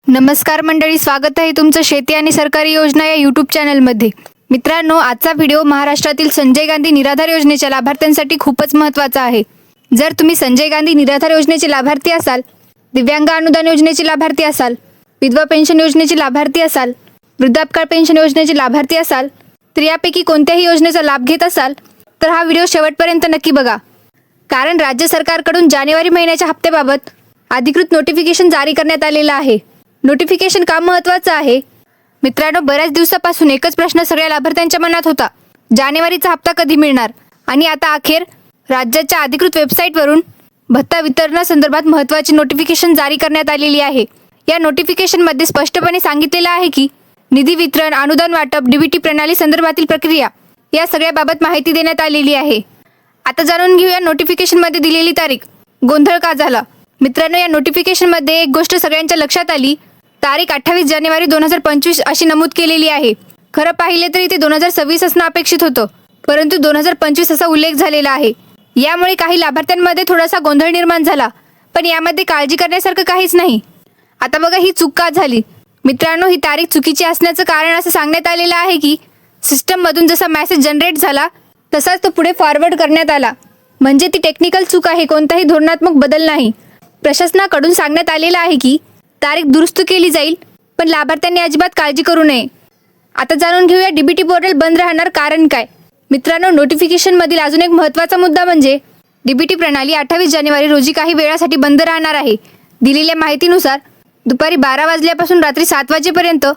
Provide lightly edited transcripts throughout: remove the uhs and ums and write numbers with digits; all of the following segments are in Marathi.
नमस्कार मंडळी, स्वागत आहे तुमचं शेती आणि सरकारी योजना या यूट्यूब चॅनलमध्ये. मित्रांनो, आजचा व्हिडिओ महाराष्ट्रातील संजय गांधी निराधार योजनेच्या लाभार्थ्यांसाठी खूपच महत्त्वाचा आहे. जर तुम्ही संजय गांधी निराधार योजनेचे लाभार्थी असाल, दिव्यांग अनुदान योजनेचे लाभार्थी असाल, विधवा पेन्शन योजनेचे लाभार्थी असाल, वृद्धापकाळ पेन्शन योजनेचे लाभार्थी असाल, तर यापैकी कोणत्याही योजनेचा लाभ घेत असाल तर हा व्हिडिओ शेवटपर्यंत नक्की बघा. कारण राज्य सरकारकडून जानेवारी महिन्याच्या हप्त्याबाबत अधिकृत नोटिफिकेशन जारी करण्यात आलेलं आहे. नोटिफिकेशन का महत्त्वाचं आहे? मित्रांनो, बऱ्याच दिवसापासून एकच प्रश्न सगळ्या लाभार्थ्यांच्या मनात होता, जानेवारीचा हप्ता कधी मिळणार? आणि आता अखेर राज्याच्या अधिकृत वेबसाईटवरून भत्ता वितरणासंदर्भात महत्त्वाची नोटिफिकेशन जारी करण्यात आलेली आहे. या नोटिफिकेशनमध्ये स्पष्टपणे सांगितलेलं आहे की निधी वितरण, अनुदान वाटप, डीबीटी प्रणाली संदर्भातील प्रक्रिया या सगळ्याबाबत माहिती देण्यात आलेली आहे. आता जाणून घेऊया नोटिफिकेशनमध्ये दिलेली तारीख. गोंधळ का झाला? मित्रांनो, या नोटिफिकेशनमध्ये एक गोष्ट सगळ्यांच्या लक्षात आली. तारीख 28 जानेवारी 2025 अशी नमूद केलेली आहे. खरं पाहिले तरी ते 2026 असणं अपेक्षित होतं, परंतु 2025 असा उल्लेख झालेला आहे. यामुळे काही लाभार्थ्यांमध्ये थोडासा गोंधळ निर्माण झाला, पण यामध्ये काळजी करण्यासारखं काहीच नाही. आता बघा, ही चूक का झाली? मित्रांनो, ही तारीख चुकीची असण्याचं कारण असं सांगण्यात आलेलं आहे की सिस्टममधून जसा मेसेज जनरेट झाला तसाच तो पुढे फॉरवर्ड करण्यात आला. म्हणजे ती टेक्निकल चूक आहे, कोणताही धोरणात्मक बदल नाही. प्रशासनाकडून सांगण्यात आलेलं आहे की तारीख दुरुस्त केली जाईल, पण लाभार्थ्यांनी अजिबात काळजी करू नये. आता जाणून घेऊया डीबीटी पोर्टल बंद राहणार कारण काय. मित्रांनो, नोटिफिकेशनमधील अजून एक महत्त्वाचा मुद्दा म्हणजे डीबीटी प्रणाली 28 जानेवारी रोजी काही वेळासाठी बंद राहणार आहे. दिलेल्या माहितीनुसार दुपारी 12 वाजल्यापासून रात्री 7 वाजेपर्यंत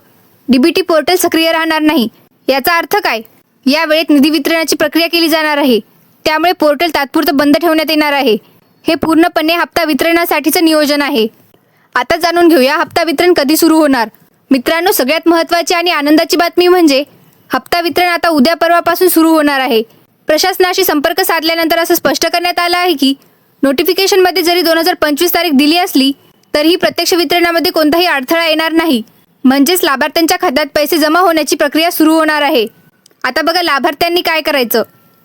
डीबीटी पोर्टल सक्रिय राहणार नाही. याचा अर्थ काय? या वेळेत निधी वितरणाची प्रक्रिया केली जाणार आहे, त्यामुळे पोर्टल तात्पुरतं बंद ठेवण्यात येणार आहे. हे पूर्णपणे हप्ता वितरणासाठीचं नियोजन आहे. आता जाणून घेऊया हप्ता वितरण कधी सुरू होणार. मित्रांनो, सगळ्यात महत्त्वाची आणि आनंदाची बातमी म्हणजे हप्ता वितरण आता उद्या परवापासून सुरू होणार आहे. प्रशासनाशी संपर्क साधल्यानंतर असं स्पष्ट करण्यात आलं आहे की नोटिफिकेशनमध्ये जरी 2025 तारीख दिली असली तरीही प्रत्यक्ष वितरणामध्ये कोणताही अडथळा येणार नाही. म्हणजेच लाभार्थ्यांच्या खात्यात पैसे जमा होण्याची प्रक्रिया सुरू होणार आहे. आता बघा, लाभार्थ्यांनी काय करायचं.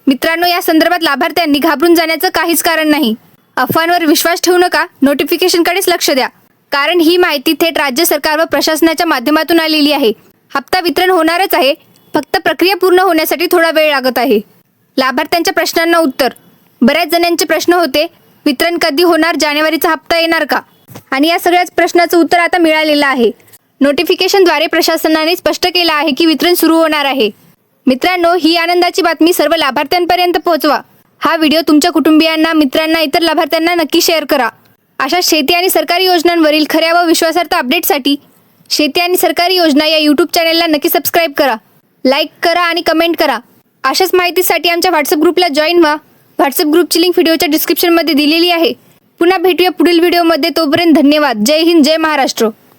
मित्रांनो, या संदर्भात लाभार्थ्यांनी घाबरून जाण्याचं काहीच कारण नाही. अफवांवर विश्वास ठेवू नका, नोटिफिकेशनकडेच लक्ष द्या. कारण ही माहिती थेट राज्य सरकार व प्रशासनाच्या माध्यमातून आलेली आहे. हप्ता वितरण होणारच आहे, फक्त प्रक्रिया पूर्ण होण्यासाठी थोडा वेळ लागत आहे. लाभार्थ्यांच्या प्रश्नांना उत्तर. बऱ्याच जणांचे प्रश्न होते, वितरण कधी होणार, जानेवारीचा हप्ता येणार का? आणि या सगळ्याच प्रश्नाचं उत्तर आता मिळालेलं आहे. नोटिफिकेशनद्वारे प्रशासनाने स्पष्ट केलं आहे की वितरण सुरू होणार आहे. मित्रांनो, ही आनंदाची बातमी सर्व लाभार्थ्यांपर्यंत पोहोचवा. हा व्हिडिओ तुमच्या कुटुंबियांना, मित्रांना, इतर लाभार्थ्यांना नक्की शेअर करा. अशा शेती आणि सरकारी योजनांवरील खऱ्या व विश्वासार्ह अपडेटसाठी शेती आणि सरकारी योजना या यूट्यूब चॅनलला नक्की सबस्क्राईब करा, लाईक करा आणि कमेंट करा. अशाच माहितीसाठी आमच्या व्हॉट्सअप ग्रुपला जॉईन व्हा. व्हॉट्सअप ग्रुपची लिंक व्हिडिओच्या डिस्क्रिप्शनमध्ये दिलेली आहे. पुन्हा भेटूया पुढील व्हिडिओमध्ये. तोपर्यंत धन्यवाद. जय हिंद, जय महाराष्ट्र.